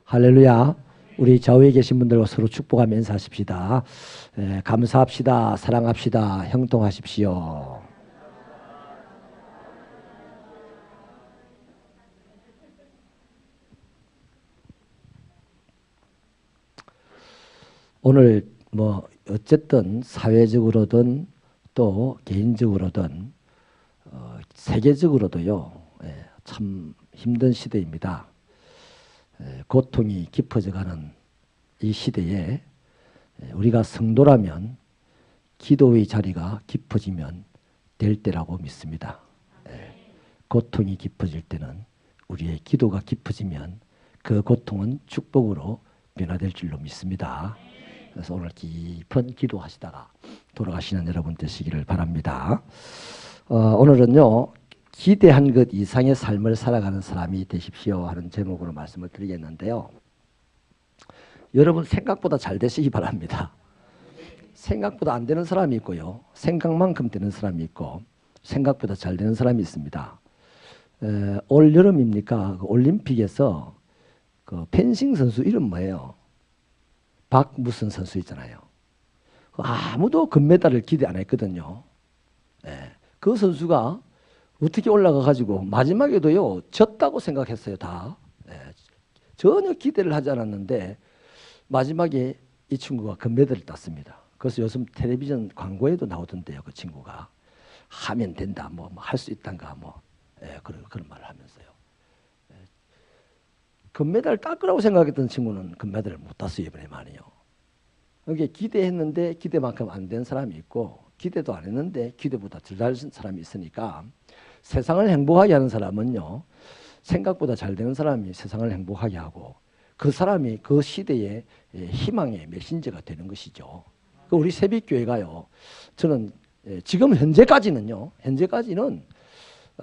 할렐루야. 우리 좌우에 계신 분들과 서로 축복하며 인사하십시다. 감사합시다. 사랑합시다. 형통하십시오. 오늘 어쨌든 사회적으로든 또 개인적으로든 세계적으로도요, 참 힘든 시대입니다. 고통이 깊어져가는 이 시대에 우리가 성도라면 기도의 자리가 깊어지면 될 때라고 믿습니다. 고통이 깊어질 때는 우리의 기도가 깊어지면 그 고통은 축복으로 변화될 줄로 믿습니다. 그래서 오늘 깊은 기도하시다가 돌아가시는 여러분 되시기를 바랍니다. 오늘은요, 기대한 것 이상의 삶을 살아가는 사람이 되십시오 하는 제목으로 말씀을 드리겠는데요. 여러분 생각보다 잘 되시기 바랍니다. 생각보다 안 되는 사람이 있고요, 생각만큼 되는 사람이 있고 생각보다 잘 되는 사람이 있습니다. 올 여름입니까? 그 올림픽에서 그 펜싱 선수 이름 뭐예요? 박무선 선수 있잖아요. 아무도 금메달을 기대 안 했거든요. 그 선수가 어떻게 올라가 가지고 마지막에도요 졌다고 생각했어요. 다 전혀 기대를 하지 않았는데 마지막에 이 친구가 금메달을 땄습니다. 그래서 요즘 텔레비전 광고에도 나오던데요. 그 친구가 하면 된다, 뭐 할 수 있단가, 그런 말을 하면서요. 금메달을 딸 거라고 생각했던 친구는 금메달을 못 땄어요. 이번에 많이요. 이게 기대했는데 기대만큼 안 된 사람이 있고, 기대도 안 했는데 기대보다 덜 잘한 사람이 있으니까, 세상을 행복하게 하는 사람은요, 생각보다 잘 되는 사람이 세상을 행복하게 하고 그 사람이 그 시대의 희망의 메신저가 되는 것이죠. 우리 새빛교회가요, 저는 지금 현재까지는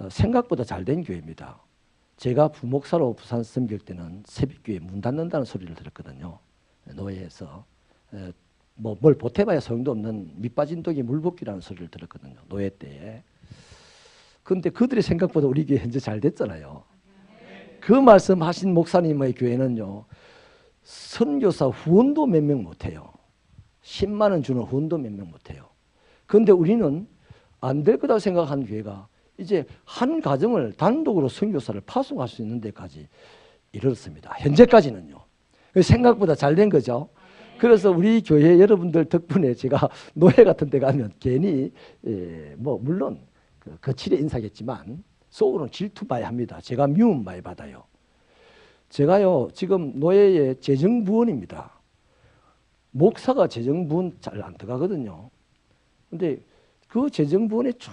생각보다 잘 된 교회입니다. 제가 부목사로 부산 섬길 때는 새빛교회 문 닫는다는 소리를 들었거든요. 노예에서 뭘 보태봐야 소용도 없는 밑빠진 독이 물 붓기라는 소리를 들었거든요. 노예 때에. 그런데 그들의 생각보다 우리 교회 현재 잘 됐잖아요. 그 말씀하신 목사님의 교회는요, 선교사 후원도 몇 명 못해요. 10만 원 주는 후원도 몇 명 못해요. 그런데 우리는 안 될 거라고 생각한 교회가 이제 한 가정을 단독으로 선교사를 파송할 수 있는 데까지 이르렀습니다. 현재까지는요. 생각보다 잘 된 거죠. 그래서 우리 교회 여러분들 덕분에 제가 노예 같은 데 가면 괜히 물론 거칠에 인사겠지만 속으로는 질투 많이 합니다. 제가 미움 많이 받아요. 제가요 지금 노예의 재정부원입니다. 목사가 재정부원 잘 안 들어가거든요. 근데 그 재정부원에 쭉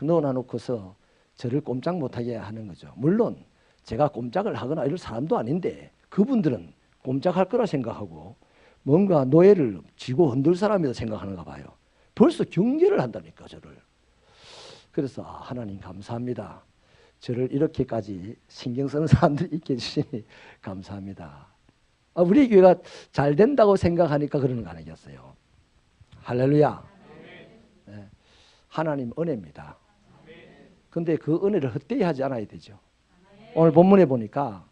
넣어놔놓고서 저를 꼼짝 못하게 하는 거죠. 물론 제가 꼼짝을 하거나 이럴 사람도 아닌데 그분들은 꼼짝할 거라 생각하고 뭔가 노예를 쥐고 흔들 사람이라 생각하는가 봐요. 벌써 경계를 한다니까 저를. 그래서 하나님 감사합니다. 저를 이렇게까지 신경 쓰는 사람들이 있게 해주시니 감사합니다. 우리 교회가 잘 된다고 생각하니까 그러는 거 아니겠어요? 할렐루야. 네. 하나님 은혜입니다. 근데 그 은혜를 헛되이 하지 않아야 되죠. 오늘 본문에 보니까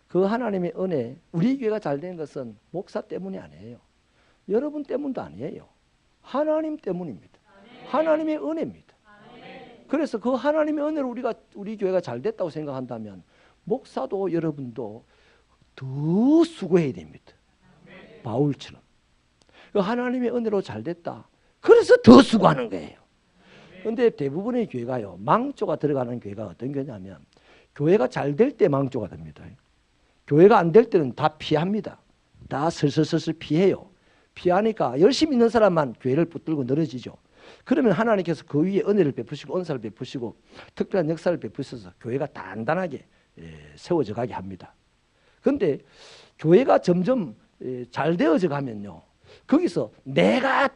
그 하나님의 은혜, 우리 교회가 잘 된 것은 목사 때문이 아니에요. 여러분 때문도 아니에요. 하나님 때문입니다. 하나님의 은혜입니다. 그래서 그 하나님의 은혜로 우리 교회가 잘 됐다고 생각한다면 목사도 여러분도 더 수고해야 됩니다. 바울처럼. 그 하나님의 은혜로 잘 됐다. 그래서 더 수고하는 거예요. 그런데 대부분의 교회가요, 망조가 들어가는 교회가 어떤 교회냐면 교회가 잘 될 때 망조가 됩니다. 교회가 안 될 때는 다 피합니다. 다 슬슬슬슬 피해요. 피하니까 열심히 있는 사람만 교회를 붙들고 늘어지죠. 그러면 하나님께서 그 위에 은혜를 베푸시고 은사를 베푸시고 특별한 역사를 베푸셔서 교회가 단단하게 세워져 가게 합니다. 그런데 교회가 점점 잘 되어져 가면요, 거기서 내가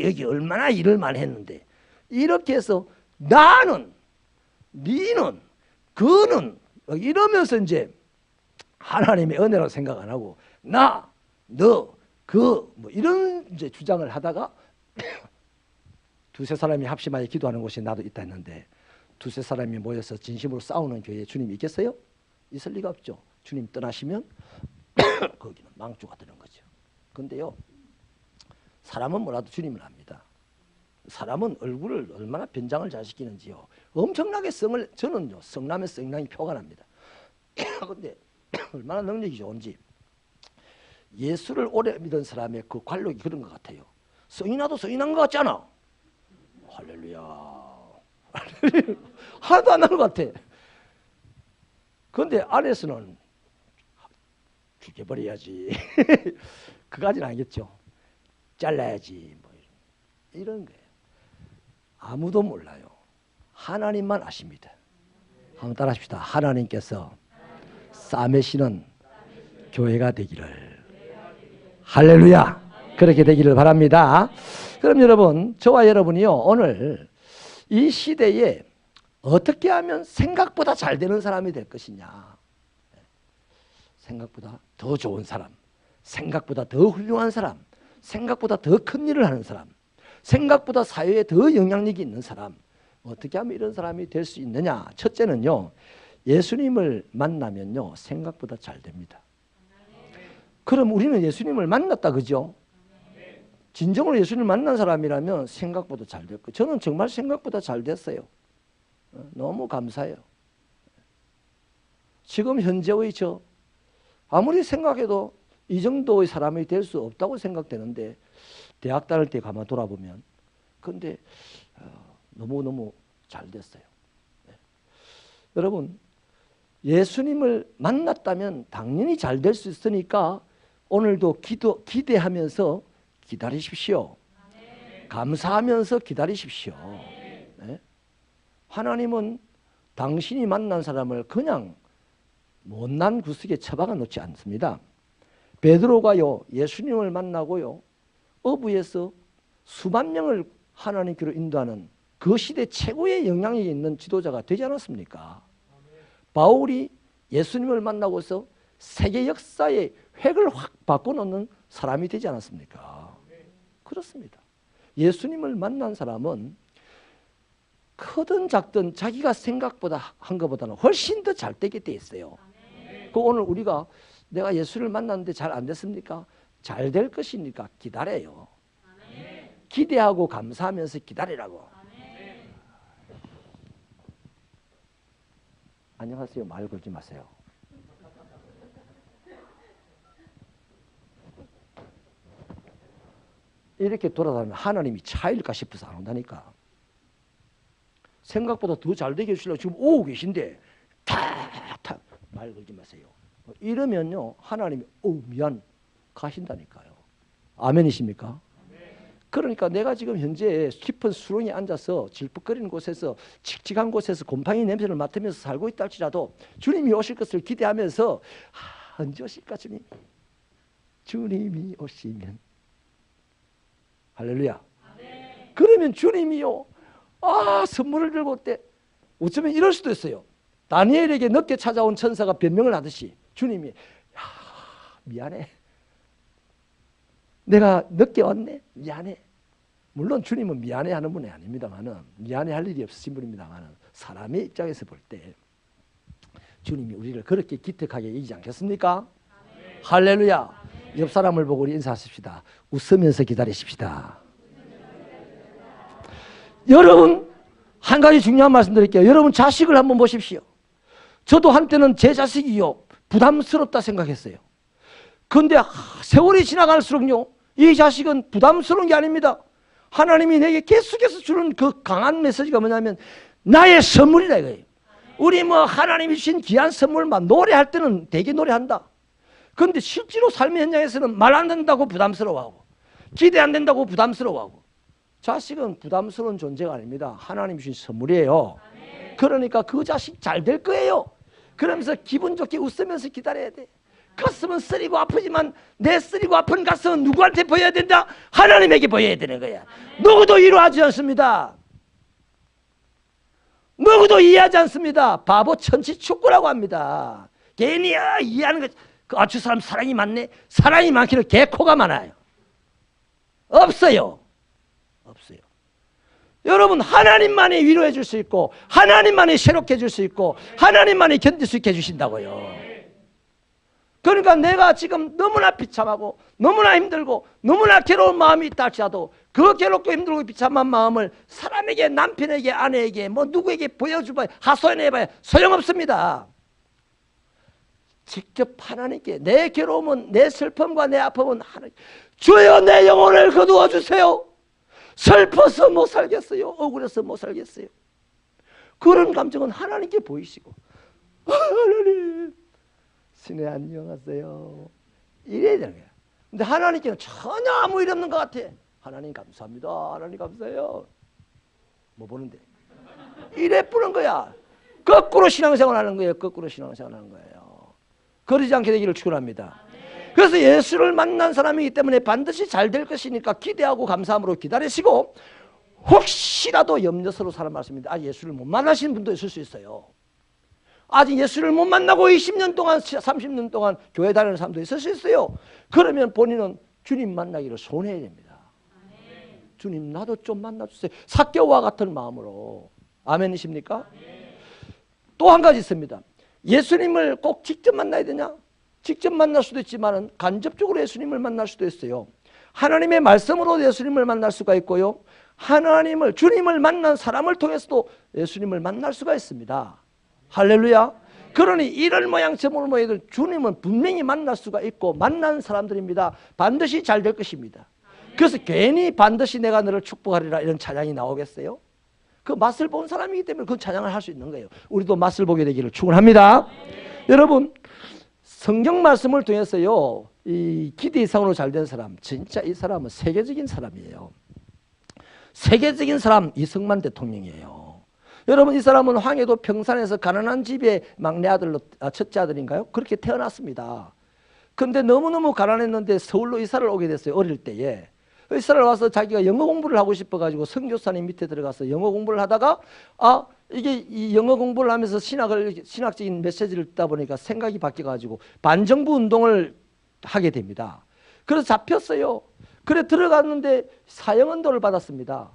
여기 얼마나 일을 많이 했는데 이렇게 해서 나는, 니는, 그는 이러면서 이제 하나님의 은혜라고 생각 안 하고 나, 너, 이런 이제 주장을 하다가 두세 사람이 합심하여 기도하는 곳이 나도 있다 했는데 두세 사람이 모여서 진심으로 싸우는 교회에 주님이 있겠어요? 있을 리가 없죠. 주님 떠나시면 거기는 망조가 되는 거죠. 근데요, 사람은 뭐라도 주님을 압니다. 사람은 얼굴을 얼마나 변장을 잘 시키는지요. 엄청나게 저는요, 성남의 성량이 표가 납니다. 근데 얼마나 능력이 좋은지. 예수를 오래 믿은 사람의 그 관록이 그런 것 같아요. 성이 나도 성이 난 것 같잖아. 할렐루야. 하나도 안 나는 것 같아. 그런데 안에서는 죽여버려야지. 그까지는 아니겠죠. 잘라야지. 뭐 이런 거예요. 아무도 몰라요. 하나님만 아십니다. 한번 따라 하십시다. 하나님께서 싸매시는 교회가 되기를. 할렐루야. 그렇게 되기를 바랍니다. 그럼 여러분, 저와 여러분이요, 오늘 이 시대에 어떻게 하면 생각보다 잘 되는 사람이 될 것이냐. 생각보다 더 좋은 사람, 생각보다 더 훌륭한 사람, 생각보다 더 큰 일을 하는 사람, 생각보다 사회에 더 영향력이 있는 사람, 어떻게 하면 이런 사람이 될 수 있느냐. 첫째는요, 예수님을 만나면요, 생각보다 잘 됩니다. 그럼 우리는 예수님을 만났다, 그죠? 진정으로 예수님을 만난 사람이라면 생각보다 잘 될 거예요. 저는 정말 생각보다 잘 됐어요. 너무 감사해요. 지금 현재의 저 아무리 생각해도 이 정도의 사람이 될 수 없다고 생각되는데, 대학 다닐 때 가만 돌아보면, 근데 너무너무 잘 됐어요. 네. 여러분, 예수님을 만났다면 당연히 잘 될 수 있으니까 오늘도 기대하면서 기다리십시오. 감사하면서 기다리십시오. 네? 하나님은 당신이 만난 사람을 그냥 못난 구석에 처박아 놓지 않습니다. 베드로가요, 예수님을 만나고요, 어부에서 수만 명을 하나님께로 인도하는 그 시대 최고의 영향력이 있는 지도자가 되지 않았습니까? 바울이 예수님을 만나고서 세계 역사의 획을 확 바꿔놓는 사람이 되지 않았습니까? 그렇습니다. 예수님을 만난 사람은 크든 작든 자기가 생각보다 한 것보다는 훨씬 더 잘 되게 돼 있어요. 그 오늘 우리가 내가 예수를 만났는데 잘 안 됐습니까? 잘 될 것이니까 기다려요. 기대하고 감사하면서 기다리라고. 안녕하세요. 말 걸지 마세요. 이렇게 돌아다니면 하나님이 차일까 싶어서 안 온다니까. 생각보다 더 잘 되게 해주시려고 지금 오고 계신데 탁탁 말 걸지 마세요. 이러면요, 하나님이 미안 가신다니까요. 아멘이십니까? 그러니까 내가 지금 현재 깊은 수렁에 앉아서 질퍽거리는 곳에서 칙칙한 곳에서 곰팡이 냄새를 맡으면서 살고 있다 할지라도 주님이 오실 것을 기대하면서 언제 오실까 주님이. 주님이 오시면 할렐루야. 그러면 주님이요, 선물을 들고 올 때 어쩌면 이럴 수도 있어요. 다니엘에게 늦게 찾아온 천사가 변명을 하듯이 주님이 미안해. 내가 늦게 왔네. 미안해. 물론 주님은 미안해 하는 분이 아닙니다만은, 미안해 할 일이 없으신 분입니다만은, 사람의 입장에서 볼 때 주님이 우리를 그렇게 기특하게 여기지 않겠습니까? 아멘. 할렐루야. 아멘. 옆 사람을 보고 우리 인사하십시다. 웃으면서 기다리십시다. 여러분, 한 가지 중요한 말씀 드릴게요. 여러분 자식을 한번 보십시오. 저도 한때는 제 자식이요, 부담스럽다 생각했어요. 그런데 세월이 지나갈수록요, 이 자식은 부담스러운 게 아닙니다. 하나님이 내게 계속해서 주는 그 강한 메시지가 뭐냐면 나의 선물이다 이거예요. 우리 하나님이 주신 귀한 선물만 노래할 때는 되게 노래한다. 그런데 실제로 삶의 현장에서는 말 안 된다고 부담스러워하고, 기대 안 된다고 부담스러워하고. 자식은 부담스러운 존재가 아닙니다. 하나님 주신 선물이에요. 그러니까 그 자식 잘 될 거예요. 그러면서 기분 좋게 웃으면서 기다려야 돼. 가슴은 쓰리고 아프지만 내 쓰리고 아픈 가슴은 누구한테 보여야 된다? 하나님에게 보여야 되는 거야. 누구도 위로하지 않습니다. 누구도 이해하지 않습니다. 바보 천치축구라고 합니다. 괜히 이해하는 거. 저 사람 사랑이 많네. 사랑이 많기는 개코가 많아요. 없어요. 없어요. 여러분, 하나님만이 위로해 줄 수 있고, 하나님만이 새롭게 해줄 수 있고, 하나님만이 견딜 수 있게 해주신다고요. 그러니까 내가 지금 너무나 비참하고 너무나 힘들고 너무나 괴로운 마음이 있다 할지라도 그 괴롭고 힘들고 비참한 마음을 사람에게, 남편에게, 아내에게, 뭐 누구에게 보여줘봐야, 하소연해봐야 소용없습니다. 직접 하나님께 내 괴로움은, 내 슬픔과 내 아픔은 하나님, 주여 내 영혼을 거두어 주세요. 슬퍼서 못 살겠어요. 억울해서 못 살겠어요. 그런 감정은 하나님께 보이시고, 하나님 신의 안녕하세요 이래야 되는 거야. 근데 하나님께는 전혀 아무 일 없는 것 같아. 하나님 감사합니다. 하나님 감사해요. 뭐 보는데 이래 뿌는 거야. 거꾸로 신앙생활 하는 거예요. 거꾸로 신앙생활 하는 거예요. 그러지 않게 되기를 축원합니다. 그래서 예수를 만난 사람이기 때문에 반드시 잘 될 것이니까 기대하고 감사함으로 기다리시고, 혹시라도 염려스러워 사는 말씀입니다. 아직 예수를 못 만나신 분도 있을 수 있어요. 아직 예수를 못 만나고 20년 동안 30년 동안 교회 다니는 사람도 있을 수 있어요. 그러면 본인은 주님 만나기를 소원해야 됩니다. 주님 나도 좀 만나주세요. 삭개와 같은 마음으로. 아멘이십니까? 또 한 가지 있습니다. 예수님을 꼭 직접 만나야 되냐? 직접 만날 수도 있지만 간접적으로 예수님을 만날 수도 있어요. 하나님의 말씀으로 예수님을 만날 수가 있고요. 하나님을, 주님을 만난 사람을 통해서도 예수님을 만날 수가 있습니다. 할렐루야. 그러니 이런 모양 저런 모양들 주님은 분명히 만날 수가 있고 만난 사람들입니다. 반드시 잘 될 것입니다. 그래서 괜히 반드시 내가 너를 축복하리라 이런 찬양이 나오겠어요? 그 맛을 본 사람이기 때문에 그 찬양을 할 수 있는 거예요. 우리도 맛을 보게 되기를 축원합니다. 여러분, 성경 말씀을 통해서요, 이 기대 이상으로 잘된 사람, 진짜 이 사람은 세계적인 사람이에요. 세계적인 사람 이승만 대통령이에요. 여러분, 이 사람은 황해도 평산에서 가난한 집의 막내 아들로, 첫째 아들인가요? 그렇게 태어났습니다. 근데 너무너무 가난했는데 서울로 이사를 오게 됐어요. 어릴 때에. 이사를 와서 자기가 영어 공부를 하고 싶어가지고 선교사님 밑에 들어가서 영어 공부를 하다가, 이게 이 영어 공부를 하면서 신학적인 메시지를 듣다 보니까 생각이 바뀌어가지고 반정부 운동을 하게 됩니다. 그래서 잡혔어요. 그래 들어갔는데 사형언도를 받았습니다.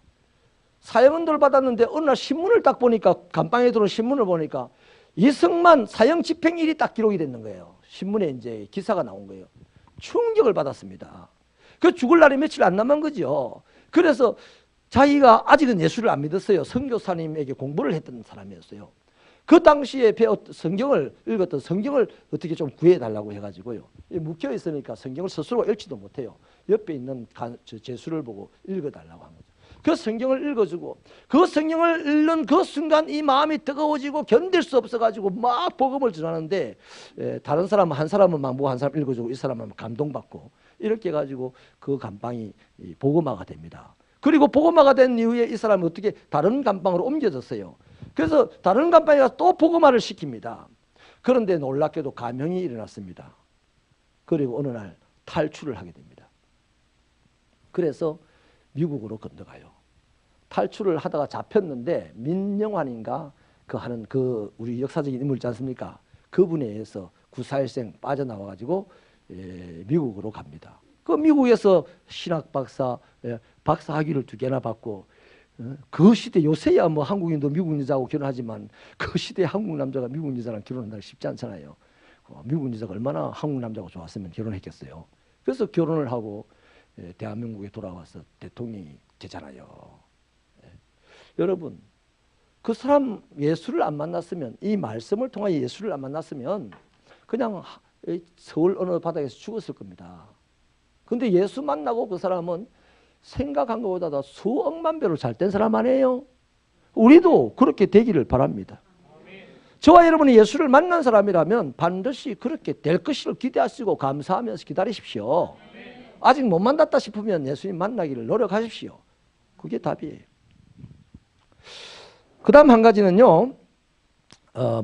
사형언도를 받았는데 어느 날 신문을 딱 보니까, 감방에 들어온 신문을 보니까 이승만 사형 집행일이 딱 기록이 됐는 거예요. 신문에 이제 기사가 나온 거예요. 충격을 받았습니다. 그 죽을 날이 며칠 안 남은 거죠. 그래서 자기가 아직은 예수를 안 믿었어요. 선교사님에게 공부를 했던 사람이었어요. 그 당시에 성경을 읽었던 성경을 어떻게 좀 구해달라고 해가지고요. 묵혀 있으니까 성경을 스스로 읽지도 못해요. 옆에 있는 제수를 보고 읽어달라고 한 거죠. 그 성경을 읽어주고, 그 성경을 읽는 그 순간 이 마음이 뜨거워지고 견딜 수 없어가지고 막 복음을 전하는데, 다른 사람 한 사람은 막 뭐 한 사람 읽어주고 이 사람은 감동받고 이렇게 해가지고 그 감방이 복음화가 됩니다. 그리고 복음화가 된 이후에 이 사람이 어떻게 다른 감방으로 옮겨졌어요. 그래서 다른 감방에 가서 또 복음화를 시킵니다. 그런데 놀랍게도 감형이 일어났습니다. 그리고 어느 날 탈출을 하게 됩니다. 그래서 미국으로 건너가요. 탈출을 하다가 잡혔는데 민영환인가 하는 우리 역사적인 인물이지 않습니까? 그분에 의해서 구사일생 빠져나와가지고 미국으로 갑니다. 그 미국에서 신학 박사, 박사 학위를 2개나 받고, 그 시대 요새야 뭐 한국인도 미국 여자하고 결혼하지만 그 시대 한국 남자가 미국 여자랑 결혼한다는 게 쉽지 않잖아요. 미국 여자가 얼마나 한국 남자가 좋았으면 결혼했겠어요. 그래서 결혼을 하고 대한민국에 돌아와서 대통령이 되잖아요. 여러분, 그 사람 예수를 안 만났으면, 이 말씀을 통하여 예수를 안 만났으면 그냥 서울 어느 바닥에서 죽었을 겁니다. 근데 예수 만나고 그 사람은 생각한 것보다 더 수억만 배로 잘된 사람 아니에요? 우리도 그렇게 되기를 바랍니다. 저와 여러분이 예수를 만난 사람이라면 반드시 그렇게 될 것을 기대하시고 감사하면서 기다리십시오. 아직 못 만났다 싶으면 예수님 만나기를 노력하십시오. 그게 답이에요. 그 다음 한 가지는요,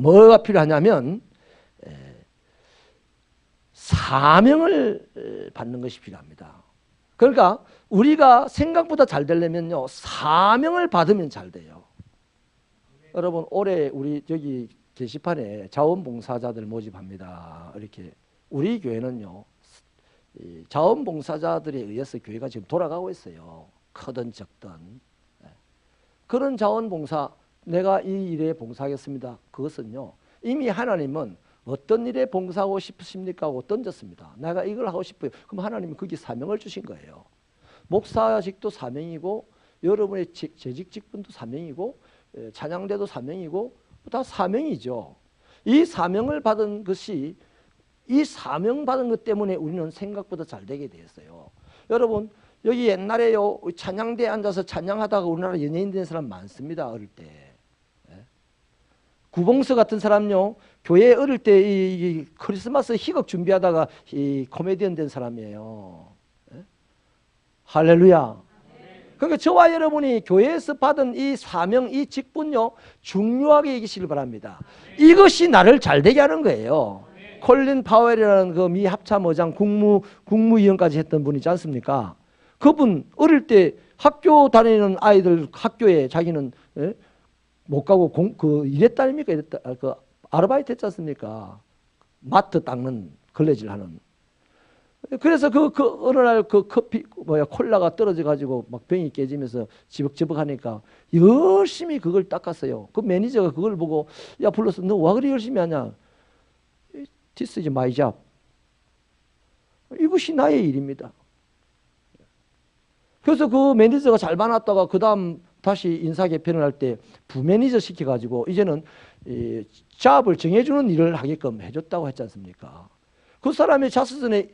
뭐가 필요하냐면 사명을 받는 것이 필요합니다. 그러니까 우리가 생각보다 잘 되려면요, 사명을 받으면 잘 돼요. 여러분, 올해 우리 여기 게시판에 자원봉사자들 모집합니다. 이렇게 우리 교회는요, 자원봉사자들에 의해서 교회가 지금 돌아가고 있어요. 크든 적든. 그런 자원봉사, 내가 이 일에 봉사하겠습니다. 그것은요, 이미 하나님은 어떤 일에 봉사하고 싶으십니까? 하고 던졌습니다. 내가 이걸 하고 싶어요. 그럼 하나님이 거기 사명을 주신 거예요. 목사직도 사명이고 여러분의 재직 직분도 사명이고 찬양대도 사명이고 다 사명이죠. 이 사명을 받은 것이 이 사명 받은 것 때문에 우리는 생각보다 잘 되게 되었어요. 여러분 여기 옛날에요 찬양대에 앉아서 찬양하다가 우리나라 연예인 된 사람 많습니다. 어릴 때. 구봉서 같은 사람요 교회 어릴 때 이 크리스마스 희극 준비하다가 이 코미디언 된 사람이에요. 할렐루야. 그러니까 저와 여러분이 교회에서 받은 이 사명, 이 직분요 중요하게 여기시길 바랍니다. 이것이 나를 잘되게 하는 거예요. 콜린 파웰이라는 그 미 합참의장 국무위원까지 했던 분이지 않습니까? 그분 어릴 때 학교 다니는 아이들 학교에 자기는 못 가고 일했다 아닙니까? 그 아르바이트 했지 않습니까? 마트 닦는 걸레질 하는. 그래서 어느 날 그 커피 콜라가 떨어져 가지고 막 병이 깨지면서 지벅지벅 하니까 열심히 그걸 닦았어요. 그 매니저가 그걸 보고 야 불러서 너 왜 그리 열심히 하냐? This is my job. 이것이 나의 일입니다. 그래서 그 매니저가 잘 봐놨다가 그 다음 다시 인사 개편을 할 때 부매니저 시켜가지고 이제는 이 잡을 정해주는 일을 하게끔 해줬다고 했지 않습니까? 그 사람의 자서전에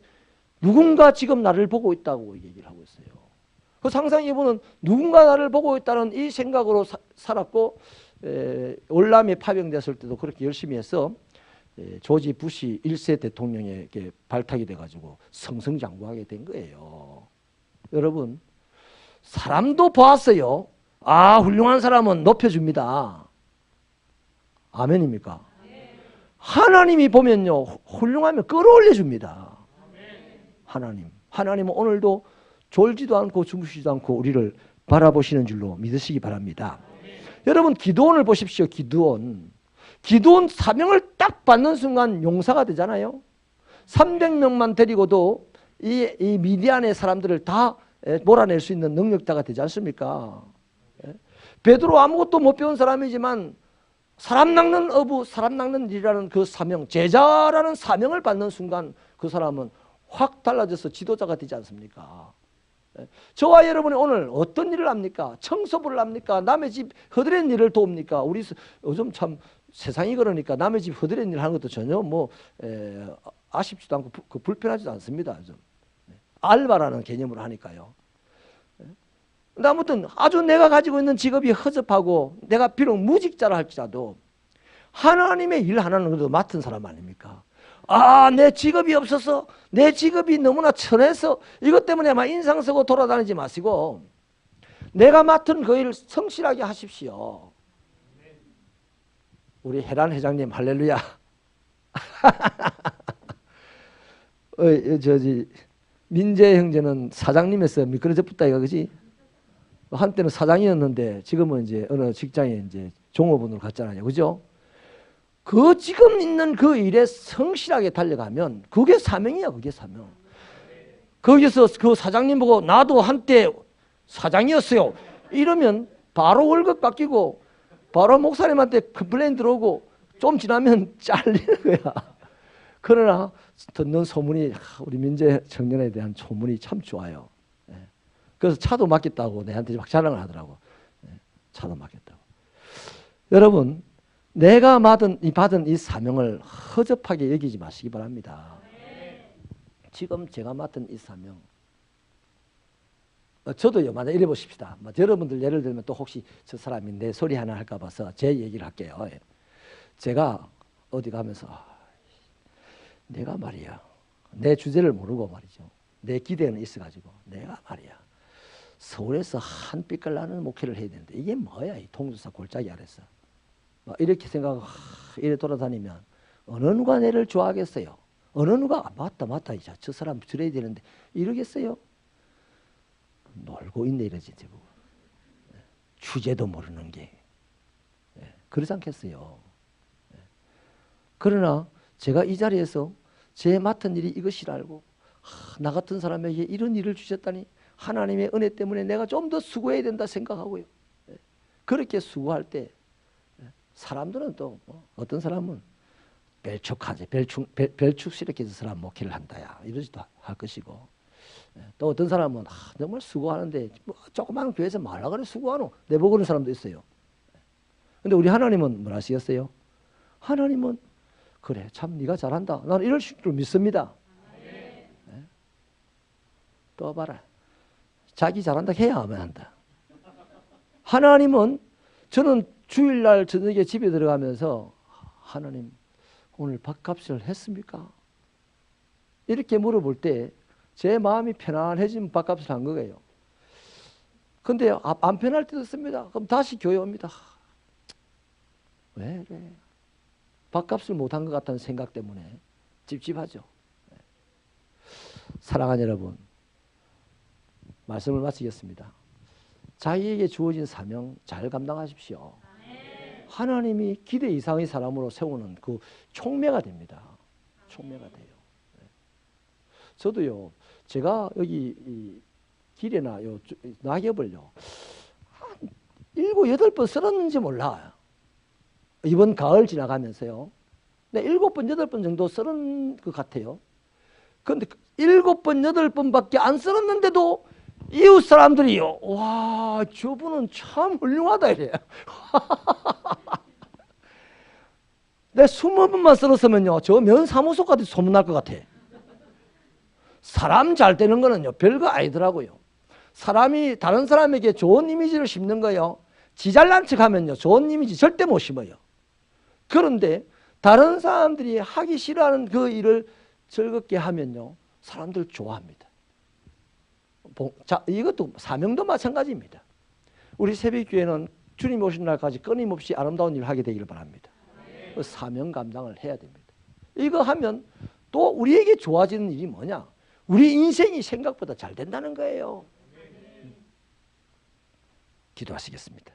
누군가 지금 나를 보고 있다고 얘기를 하고 있어요. 그 상상해 보면 누군가 나를 보고 있다는 이 생각으로 살았고 월남에 파병됐을 때도 그렇게 열심히 해서 조지 부시 1세 대통령에게 발탁이 돼가지고 승승장구하게 된 거예요. 여러분 사람도 보았어요. 아 훌륭한 사람은 높여줍니다. 아멘입니까? 하나님이 보면요 훌륭하면 끌어올려줍니다. 하나님은 오늘도 졸지도 않고 주무시지도 않고 우리를 바라보시는 줄로 믿으시기 바랍니다. 여러분 기드온을 보십시오. 기드온 사명을 딱 받는 순간 용사가 되잖아요. 300명만 데리고도 이 미디안의 사람들을 다 몰아낼 수 있는 능력자가 되지 않습니까? 베드로 아무것도 못 배운 사람이지만 사람 낚는 어부, 사람 낚는 일이라는 그 사명, 제자라는 사명을 받는 순간 그 사람은 확 달라져서 지도자가 되지 않습니까? 저와 여러분이 오늘 어떤 일을 합니까? 청소부를 합니까? 남의 집 허드렛 일을 돕니까? 우리 요즘 참 세상이 그러니까 남의 집 허드렛 일 하는 것도 전혀 아쉽지도 않고 불편하지도 않습니다. 좀. 알바라는 개념으로 하니까요. 근데 아무튼 아주 내가 가지고 있는 직업이 허접하고 내가 비록 무직자라 할지라도 하나님의 일 하나는 그래도 맡은 사람 아닙니까? 아, 내 직업이 없어서 내 직업이 너무나 천해서 이것 때문에 막 인상 쓰고 돌아다니지 마시고 내가 맡은 그 일을 성실하게 하십시오. 우리 해란 회장님 할렐루야. 민재 형제는 사장님에서 미끄러져 붙다 이거 그지? 한때는 사장이었는데 지금은 이제 어느 직장에 이제 종업원으로 갔잖아요. 그죠? 그 지금 있는 그 일에 성실하게 달려가면 그게 사명이야. 그게 사명. 거기서 그 사장님 보고 나도 한때 사장이었어요. 이러면 바로 월급 깎이고 바로 목사님한테 컴플레인 들어오고 좀 지나면 잘리는 거야. 그러나 듣는 소문이 우리 민재 청년에 대한 소문이 참 좋아요. 그래서 차도 맡겼다고 내한테 막 자랑을 하더라고. 차도 맡겼다고. 여러분 내가 받은 이 사명을 허접하게 여기지 마시기 바랍니다. 지금 제가 맡은 이 사명 저도요 만약 이래 보십시다. 여러분들 예를 들면 또 혹시 저 사람이 내 소리 하나 할까 봐서 제 얘기를 할게요. 제가 어디 가면서 내가 말이야 내 주제를 모르고 말이죠. 내 기대는 있어가지고 내가 말이야 서울에서 한 빛깔 나는 목회를 해야 되는데 이게 뭐야 이 통도사 골짜기 아래서 이렇게 생각하고 이래 돌아다니면 어느 누가 내를 좋아하겠어요? 어느 누가 맞다 저 사람 들어야 되는데 이러겠어요? 놀고 있네 이러지 제국. 주제도 모르는 게 그러지 않겠어요? 그러나 제가 이 자리에서 제 맡은 일이 이것이라 알고 나 같은 사람에게 이런 일을 주셨다니 하나님의 은혜 때문에 내가 좀 더 수고해야 된다 생각하고요. 그렇게 수고할 때 사람들은 또 어떤 사람은 벨축하지, 벨축시 이렇게 해서 사람 목회를 한다야 이러지도 할 것이고, 또 어떤 사람은 정말 수고하는데 뭐 조그마한 교회에서 말라 그래 수고하노 내보고는 사람도 있어요. 근데 우리 하나님은 뭘 하시겠어요? 하나님은 그래 참 네가 잘한다 나는 이럴 줄 믿습니다. 또 봐라 자기 잘한다 해야 하면 한다. 하나님은 저는 주일날 저녁에 집에 들어가면서 하나님 오늘 밥값을 했습니까? 이렇게 물어볼 때 제 마음이 편안해지면 밥값을 한 거예요. 근데 안 편할 때도 있습니다. 그럼 다시 교회 옵니다. 왜 그래? 밥값을 못한 것 같다는 생각 때문에 찝찝하죠. 사랑하는 여러분, 말씀을 마치겠습니다. 자기에게 주어진 사명 잘 감당하십시오. 하나님이 기대 이상의 사람으로 세우는 그 촉매가 됩니다. 촉매가 돼요. 저도요, 제가 여기 이 길에나 요 낙엽을요, 한 7, 8번 썰었는지 몰라요. 이번 가을 지나가면서요. 네, 7번, 8번 정도 썰은 것 같아요. 그런데 7번, 8번밖에 안 썰었는데도 이웃 사람들이요, 와, 저분은 참 훌륭하다 이래요. 내 20번만 썰었으면요, 저 면사무소까지 소문날 것 같아. 사람 잘 되는 거는요, 별거 아니더라고요. 사람이 다른 사람에게 좋은 이미지를 심는 거요. 지 잘난 척 하면요, 좋은 이미지 절대 못 심어요. 그런데 다른 사람들이 하기 싫어하는 그 일을 즐겁게 하면요, 사람들 좋아합니다. 자, 이것도 사명도 마찬가지입니다. 우리 새벽교회는 주님 오신 날까지 끊임없이 아름다운 일을 하게 되기를 바랍니다. 그 사명 감당을 해야 됩니다. 이거 하면 또 우리에게 좋아지는 일이 뭐냐? 우리 인생이 생각보다 잘 된다는 거예요. 기도하시겠습니다.